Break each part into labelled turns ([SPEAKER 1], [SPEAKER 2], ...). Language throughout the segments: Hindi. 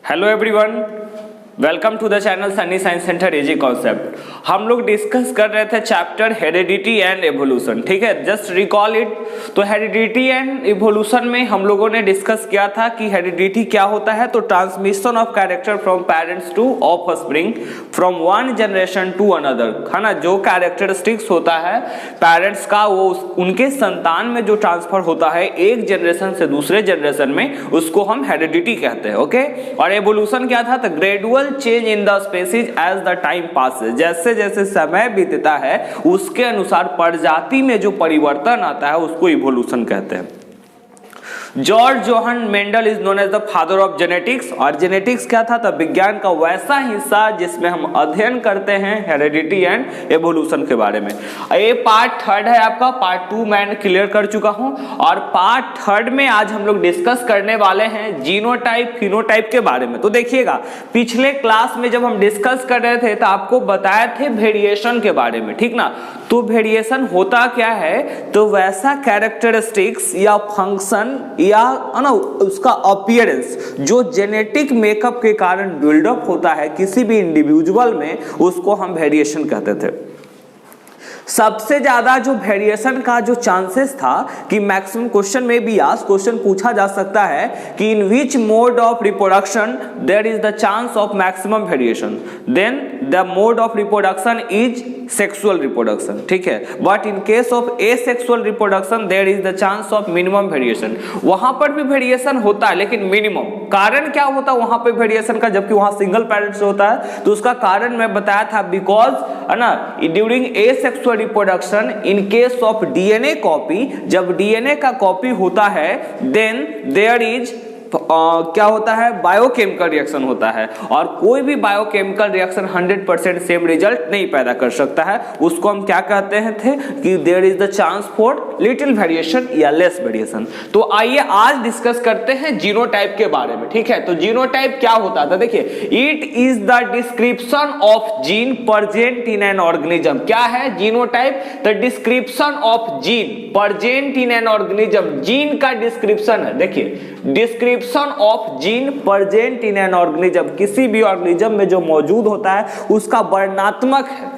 [SPEAKER 1] Hello everyone, welcome to the channel Sunny Science Centre AG concept. हम लोग डिस्कस कर रहे थे चैप्टर हेरिडिटी एंड एवोल्यूशन, ठीक है। Just recall it. तो हेरिडिटी एंड एवोल्यूशन में हम लोगों ने डिस्कस किया था कि हेरिडिटी क्या होता है। तो transmission of character from parents to offspring from one generation to another, है ना। जो कैरेक्टरिस्टिक्स होता है पेरेंट्स का, वो उनके संतान में जो ट्रांसफर होता है एक जनरेशन से दूसरे जनरेशन में, उसको हम हेरिडिटी कहते हैं, ओके। और एवोल्यूशन क्या था? तो gradual change in the species as the time passes, जैसे जैसे समय बीतता है उसके अनुसार प्रजाति में जो परिवर्तन आता है उसको इवोल्यूशन कहते हैं। George Johann Mendel is known as the father of genetics. और जेनेटिक्स क्या था? तो विज्ञान का वैसा हिस्सा जिसमें हम अध्ययन करते हैं हेरिडिटी एंड एवोल्यूशन के बारे में। ये पार्ट थर्ड है आपका। पार्ट टू मैं क्लियर कर चुका हूं और पार्ट थर्ड में आज हम लोग डिस्कस करने वाले हैं जीनोटाइप फिनोटाइप के बारे में। तो देखिएगा, पिछले क्लास में जब हम डिस्कस कर रहे थे तो आपको बताए थे वेरिएशन के बारे में, ठीक ना। तो वेरिएशन होता क्या है? तो वैसा कैरेक्टरिस्टिक्स या फंक्शन या ना उसका अपीयरेंस जो जेनेटिक मेकअप के कारण बिल्डअप होता है किसी भी इंडिविजुअल में, उसको हम वेरिएशन कहते थे। सबसे ज्यादा जो वेरिएशन का जो चांसेस था कि मैक्सिमम क्वेश्चन में भी आज क्वेश्चन पूछा जा सकता है कि in which mode of reproduction there is the chance of maximum variation, then the mode of reproduction is sexual reproduction, ठीक है। But in case of asexual reproduction there is the chance of minimum variation. वहां पर भी वेरिएशन होता है लेकिन मिनिमम। कारण क्या होता है वहां पे वेरिएशन का, जबकि वहां सिंगल पेरेंट्स होता है? तो उसका कारण मैं बताया था, बिकॉज है ना, during asexual reproduction in case of DNA copy, जब डीएनए का कॉपी होता है देन देयर इज क्या होता है? बायोकेमिकल रिएक्शन होता है। और कोई भी बायोकेमिकल रिएक्शन 100% सेम रिजल्ट नहीं पैदा कर सकता है। उसको हम क्या कहते हैं थे कि there is the chance for little variation या लेस वेरिएशन। तो आइए आज डिस्कस करते हैं जीनोटाइप के बारे में, ठीक है। तो जीनोटाइप क्या होता था? देखिए, it is the description of gene present in an organism. क्या है genotype? The description of gene present in an organism. Gene का डिस्क्रिप्शन है। देखिए, description of gene present in an organism, किसी भी ऑर्गेनिज्म में जो मौजूद होता है उसका वर्णनात्मक है।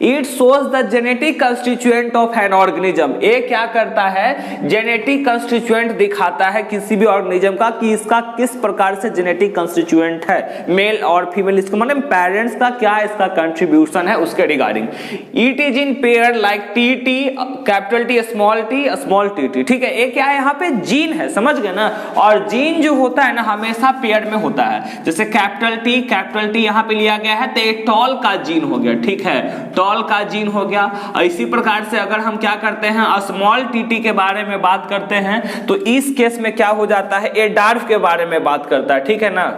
[SPEAKER 1] It shows the genetic constituent of an organism। ये क्या करता है? जेनेटिक कंस्टिट्यूएंट दिखाता है किसी भी ऑर्गेनिज्म का कि इसका किस प्रकार से जेनेटिक कंस्टिट्यूएंट है, मेल और फीमेल। इसको माने पेरेंट्स का क्या इसका कंट्रीब्यूशन है उसके regarding. It is in pair like T T, capital T small T T, ठीक है। ये क्या है? यहाँ पे जीन है, समझ गए ना। और जीन जो होता है ना हमेशा पेयर में होता है। जैसे कैपिटल टी यहाँ पे लिया गया है तो एक टॉल का जीन हो गया, ठीक है, टॉल का जीन हो गया। इसी प्रकार से अगर हम क्या करते हैं स्मॉल टीटी के बारे में बात करते हैं तो इस केस में क्या हो जाता है? ए डार्फ के बारे में बात करता है, ठीक है ना।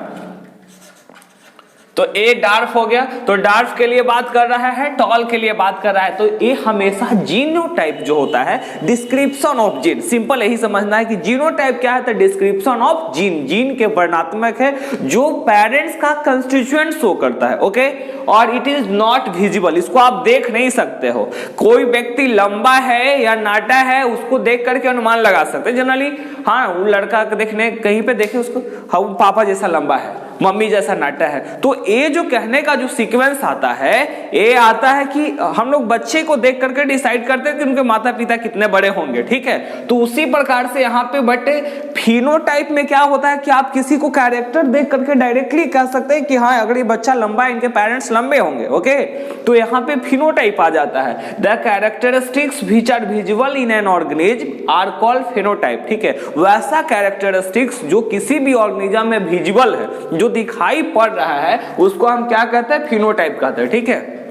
[SPEAKER 1] तो ए डार्फ हो गया, तो डार्फ के लिए बात कर रहा है, टॉल के लिए बात कर रहा है। तो ये हमेशा जीनोटाइप जो होता है डिस्क्रिप्शन ऑफ जीन, सिंपल यही समझना है कि जीनोटाइप क्या है? तो डिस्क्रिप्शन ऑफ जीन, जीन के वर्णनात्मक है जो पेरेंट्स का कंस्टिट्यूएंट शो करता है, ओके। और इट इज नॉट विजिबल, इसको आप देख नहीं सकते हो। कोई व्यक्ति लंबा है या नाटा है उसको देख करके अनुमान लगा सकते हैं जनरली। हाँ, वो लड़का देखने कहीं पे देखे उसको, हाँ पापा जैसा लंबा है, मम्मी जैसा नाटा है। तो ये जो कहने का जो सीक्वेंस आता है, ये आता है कि हम लोग बच्चे को देख करके डिसाइड करते हैं कि उनके माता पिता कितने बड़े होंगे, ठीक है। तो उसी प्रकार से यहाँ पे बटे फिनोटाइप में क्या होता है कि आप किसी को कैरेक्टर देख करके डायरेक्टली कह सकते हैं कि हाँ अगर ये बच्चा लंबा है इनके पेरेंट्स लंबे होंगे, ओके। तो यहाँ पे फिनोटाइप आ जाता है। The characteristics which are visible in an organism are called phenotype, ठीक है। वैसा कैरेक्टरिस्टिक्स जो किसी भी ऑर्गेनिज्म में विजिबल है, जो दिखाई पड़ रहा है, उसको हम क्या कहते हैं? फिनोटाइप कहते हैं, ठीक है।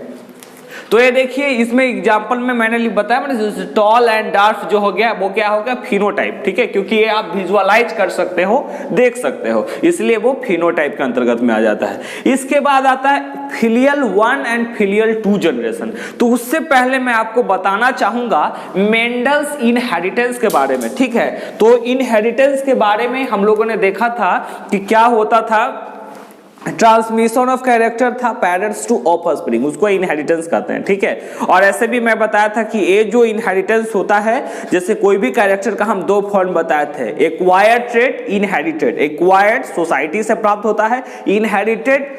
[SPEAKER 1] तो ये देखिए, इसमें एग्जांपल में मैंने बताया, मैंने टॉल एंड डार्फ जो हो गया वो क्या हो गया? फिनोटाइप, ठीक है। क्योंकि ये आप विजुअलाइज कर सकते हो, देख सकते हो, इसलिए वो फिनोटाइप के अंतर्गत में आ जाता है। इसके बाद आता है फिलियल 1 एंड फिलियल 2 जनरेशन। तो उससे पहले मैं आपको बताना चाहूंगा मेंडल्स इनहेरिटेंस के बारे में, ठीक है। तो इनहेरिटेंस के बारे में हम लोगों ने देखा था कि क्या होता था ट्रांसमिशन ऑफ कैरेक्टर था पेरेंट्स टू ऑफस्प्रिंग, उसको इनहेरिटेंस कहते हैं, ठीक है। और ऐसे भी मैं बताया था कि ये जो इनहेरिटेंस होता है, जैसे कोई भी कैरेक्टर का हम दो फॉर्म बताए थे, acquired trait, inherited. Acquired society से प्राप्त होता है, inherited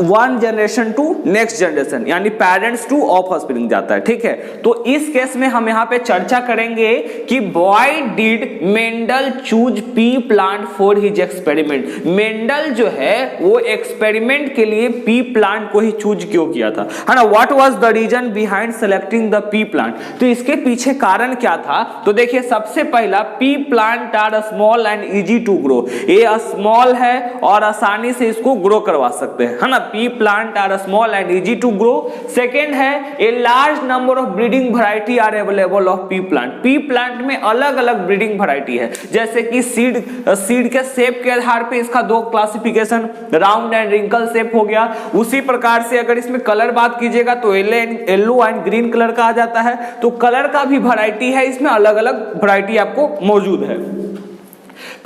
[SPEAKER 1] one generation to next generation, यानी पेरेंट्स टू ऑफस्प्रिंग जाता है, ठीक है। तो इस केस में हम यहाँ पे चर्चा करेंगे कि why did Mendel choose pea plant for his experiment. Mendel जो है वो एक्सपेरिमेंट के लिए पी प्लांट को ही चूज क्यों किया था, है ना। What was the reason behind selecting the pea plant, तो इसके पीछे कारण क्या था। तो देखिए सबसे पहला, pea plant are small and easy to grow, ये स्मॉल है और आसानी से इसको ग्रो करवा सकते हैं, है ना। Pea plant are small and easy to grow. Second है, a large number of breeding variety are available of pea plant. Pea plant में अलग अलग ब्रीडिंग वैरायटी है, जैसे कि सीड के शेप के आधार पे इसका दो classification, round and wrinkle shape हो गया। उसी प्रकार से अगर इसमें कलर बात कीजिएगा तो येलो एंड ग्रीन कलर का आ जाता है। तो कलर का भी वैरायटी है, इसमें अलग अलग वैरायटी आपको मौजूद है।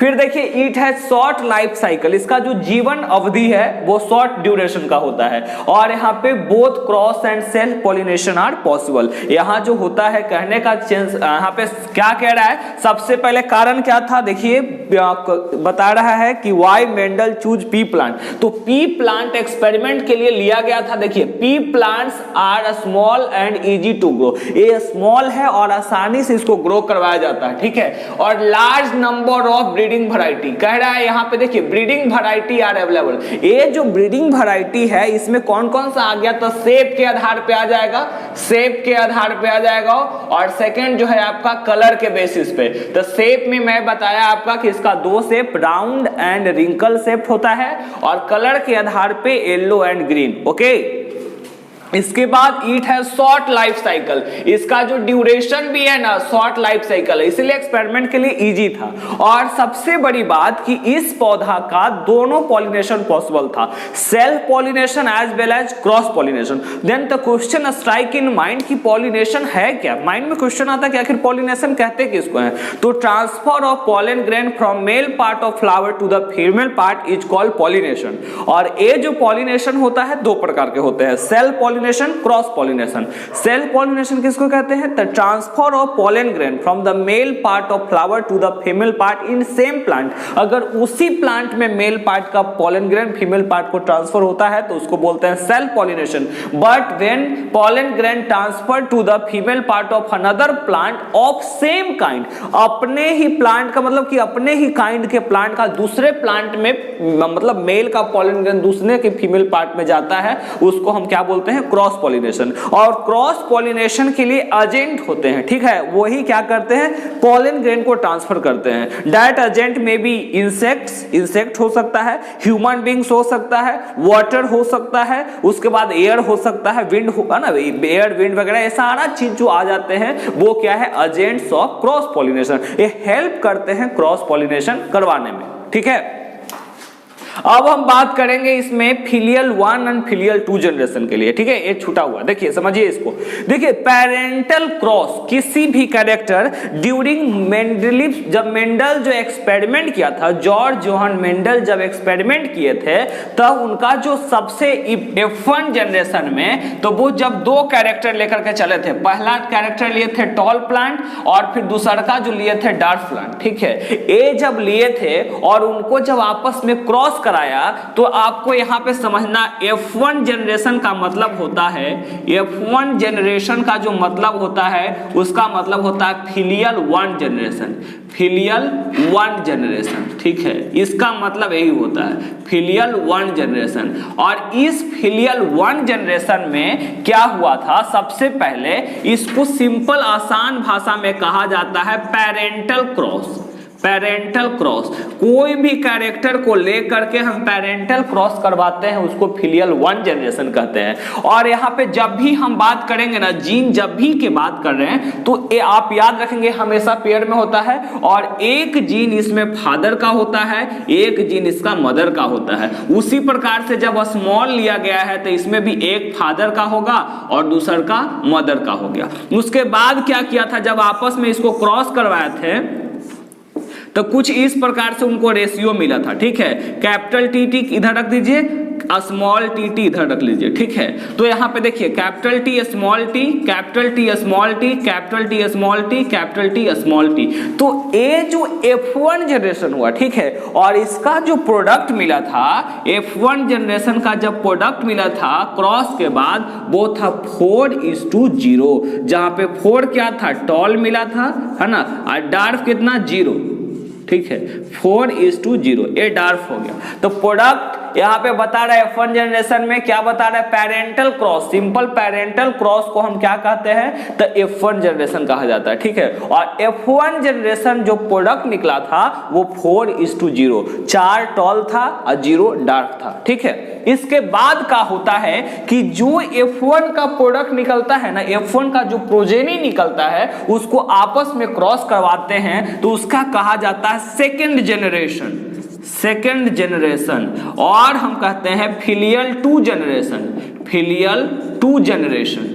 [SPEAKER 1] फिर देखिए it has short life cycle, इसका जो जीवन अवधि है वो शॉर्ट ड्यूरेशन का होता है। और यहाँ पे both cross and self pollination are possible. यहाँ जो होता है कहने का चेंज, यहाँ पे क्या कह रहा है, सबसे पहले कारण क्या था, देखिए बता रहा है कि why Mendel choose pea plant. तो पी प्लांट एक्सपेरिमेंट के लिए लिया गया था। देखिए pea plants are small and easy to grow, ये स्मॉल है और आसानी से इसको ग्रो करवाया जाता है, ठीक है। और large number of breeding variety कह रहा है यहाँ पे, देखिए ब्रीडिंग वैरायटी आर अवेलेबल। ये जो ब्रीडिंग वैरायटी है इसमें कौन कौन सा आ गया, तो शेप के आधार पे आ जाएगा, शेप के आधार पे आ जाएगा। और सेकंड जो है आपका कलर के बेसिस पे। तो शेप में मैं बताया आपका कि इसका दो shape, round and wrinkle shape होता है, और कलर के आधार पे येलो एंड ग्रीन, ओके। इसके बाद इट है शॉर्ट लाइफ साइकिल, इसका जो ड्यूरेशन भी है ना शॉर्ट लाइफ साइकिल है, इसलिए एक्सपेरिमेंट के लिए इजी था। और सबसे बड़ी बात कि इस पौधा का दोनों पॉलिनेशन पॉसिबल था, self pollination as well as cross pollination. Then the question strike in mind कि पॉलिनेशन है क्या, माइंड में क्वेश्चन आता है कि आखिर पॉलिनेशन कहते किसको है। तो transfer of pollen grain from male part of flower to the female part is called pollination. और ये जो पॉलिनेशन होता है दो प्रकार के होते हैं, self pollination, cross pollination. Self pollination किसको कहते हैं, the transfer of pollen grain from the male part of flower to the female part in same plant. अगर उसी प्लांट में मेल पार्ट का पॉलन ग्रेन फीमेल पार्ट को ट्रांसफर होता है तो उसको बोलते हैं self pollination. But when pollen grain transfer to the female part of another plant of same kind, अपने ही प्लांट का मतलब कि अपने ही काइंड के प्लांट का दूसरे प्लांट में, मतलब मेल का पॉलन ग्रेन दूसरे के फीमेल पार्ट में जाता है, उसको हम क्या बोलते हैं, क्रॉस पॉलिनेशन। और क्रॉस पॉलिनेशन के लिए एजेंट होते हैं, ठीक है, वही क्या करते हैं, पॉलन ग्रेन को ट्रांसफर करते हैं। दैट एजेंट में भी इंसेक्ट हो सकता है, ह्यूमन बींग्स हो सकता है, वाटर हो सकता है, उसके बाद एयर हो सकता है, विंड होगा ना, एयर विंड वगैरह, ये सारा चीज जो आ जाते हैं वो क्या है, एजेंट्स ऑफ क्रॉस पॉलिनेशन। ये हेल्प करते हैं क्रॉस पॉलिनेशन करवाने में, ठीक है। अब हम बात करेंगे इसमें फिलियल 1 एंड फिलियल 2 जनरेशन के लिए, ठीक है। ये छूटा हुआ, देखिए समझिए इसको। देखिए पेरेंटल क्रॉस किसी भी कैरेक्टर ड्यूरिंग मेंडलिव, जब मेंडल जो एक्सपेरिमेंट किया था, जॉर्ज जोहन मेंडल जब एक्सपेरिमेंट किए थे तब उनका जो सबसे F1 जनरेशन में, तो वो जब दो कैरेक्टर लेकर के चले थे, पहला कैरेक्टर लिए थे टॉल प्लांट और फिर दूसरा का जो लिए थे डार्क प्लांट, ठीक है। ये जब लिए थे और उनको जब आपस में क्रॉस कराया तो आपको यहां पे समझना, F1 जनरेशन का मतलब होता है, F1 जनरेशन का जो मतलब होता है उसका मतलब होता है फिलियल 1 जनरेशन, फिलियल 1 जनरेशन, ठीक है। इसका मतलब यही होता है फिलियल 1 जनरेशन। और इस फिलियल 1 जनरेशन में क्या हुआ था, सबसे पहले इसको सिंपल आसान भाषा में कहा जाता है पेरेंटल क्रॉस। पेरेंटल क्रॉस, कोई भी कैरेक्टर को लेकर के हम पेरेंटल क्रॉस करवाते हैं उसको फिलियल 1 जनरेशन कहते हैं। और यहाँ पे जब भी हम बात करेंगे ना, जीन जब भी के बात कर रहे हैं तो आप याद रखेंगे हमेशा पेयर में होता है, और एक जीन इसमें फादर का होता है, एक जीन इसका मदर का होता है। उसी प्रकार से जब स्मॉल लिया गया है तो इसमें भी एक फादर का होगा और दूसरा का मदर का हो गया। उसके बाद क्या किया था, जब आपस में इसको क्रॉस करवाए थे तो कुछ इस प्रकार से उनको रेशियो मिला था, ठीक है। कैपिटल टी इधर रख दीजिए, स्मॉल टी इधर रख लीजिए, ठीक है। तो यहाँ पे देखिए capital T small T, capital T small T, capital T small T, capital T small T. तो ये जो F1 जनरेशन हुआ, ठीक है, और इसका जो प्रोडक्ट मिला था, F1 जनरेशन का जब प्रोडक्ट मिला था क्रॉस के बाद, वो था 4:0, जहां पे 4 क्या था, टॉल मिला था, है ना, और डार्फ कितना 0, ठीक है, 4:0, ये डार्फ हो गया। तो प्रोडक्ट यहाँ पे बता रहा है F1 जनरेशन में क्या बता रहा है, parental cross, simple parental cross को हम क्या कहते हैं, तो F1 जनरेशन कहा जाता है, ठीक है। और F1 जनरेशन जो प्रोडक्ट निकला था वो 4:0, 4 टॉल था और 0 डार्क था, ठीक है। इसके बाद का होता है कि जो F1 का प्रोडक्ट निकलता है ना, F1 का जो प्रोजेनी निकलता है, उसको आपस में क्रॉस करवाते हैं, तो उसका कहा जाता है सेकेंड जनरेशन, सेकेंड जनरेशन। और हम कहते हैं फिलियल 2 जनरेशन, फिलियल 2 जनरेशन,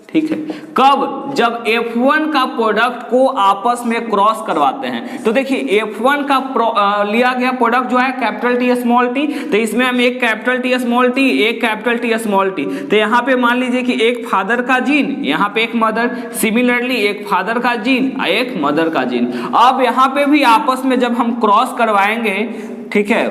[SPEAKER 1] ठीक है। कब, जब F1 का प्रोडक्ट को आपस में क्रॉस करवाते हैं। तो देखिए F1 का लिया गया प्रोडक्ट जो है कैपिटल टी स्मॉल टी, तो इसमें हम एक कैपिटल टी स्मॉल टी, एक कैपिटल टी स्मॉल टी, तो यहाँ पे मान लीजिए कि एक फादर का जीन, यहाँ पे एक मदर, सिमिलरली एक फादर का जीन, एक मदर का जीन। अब यहाँ पे भी आपस में जब हम क्रॉस करवाएंगे, ठीक है,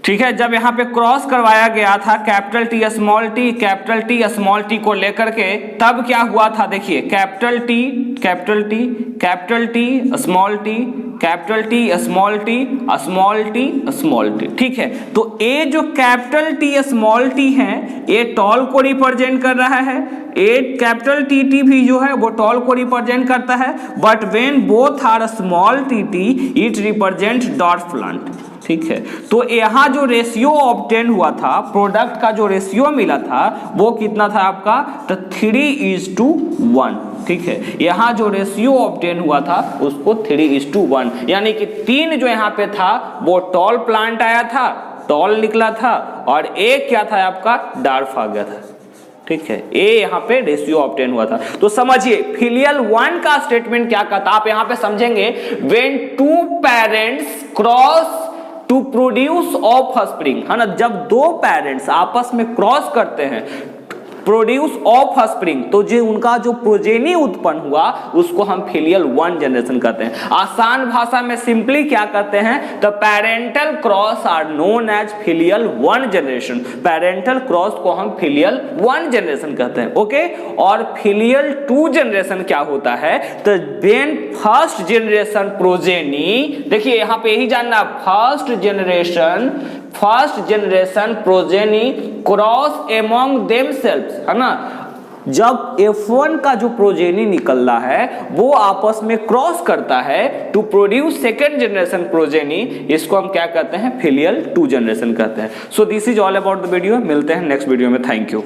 [SPEAKER 1] ठीक है, जब यहाँ पे क्रॉस करवाया गया था capital T small T, capital T small T को लेकर के, तब क्या हुआ था, देखिए capital T, capital T, capital T small T, capital T small T, small T small T, ठीक है। तो ये जो कैपिटल टी स्मॉल टी है, ये टॉल को रिप्रेजेंट कर रहा है, ये कैपिटल टी भी जो है वो टॉल को रिप्रेजेंट करता है, but when both are small T it represent dwarf plant, ठीक है। तो यहाँ जो रेशियो ऑब्टेन हुआ था, प्रोडक्ट का जो रेशियो मिला था वो कितना था आपका, तो 3:1, ठीक है। यहाँ जो रेशियो ऑब्टेन हुआ था उसको 3:1, यानी कि 3 जो यहाँ पे था वो टॉल प्लांट आया था, टॉल निकला था, और एक क्या था आपका, डार्फ आ गया था, ठीक है। ये यहाँ पे रेशियो ऑब्टेन हुआ था। तो समझिए फिलियल 1 का स्टेटमेंट क्या कहता, आप यहाँ पे समझेंगे, when 2 parents cross to produce offspring, है ना, जब 2 पेरेंट्स आपस में क्रॉस करते हैं, प्रोड्यूस ऑफस्प्रिंग, तो जो उनका जो प्रोजेनी उत्पन्न हुआ उसको हम फिलियल 1 जनरेशन कहते हैं। आसान भाषा में सिंपली क्या कहते हैं, तो parental cross are known as filial 1 generation, parental cross को हम फिलियल 1 जनरेशन कहते हैं, ओके। और फिलियल 2 जनरेशन क्या होता है, तो व्हेन फर्स्ट जनरेशन प्रोजेनी, देखिए यहाँ पे यही जानना, first generation progeny cross among themselves, है ना, जब F1 का जो प्रोजेनी निकल रहा है वो आपस में क्रॉस करता है to produce second generation progeny, इसको हम क्या कहते हैं, फिलियल 2 जनरेशन कहते हैं। So this is all about the video, मिलते हैं नेक्स्ट वीडियो में, थैंक यू।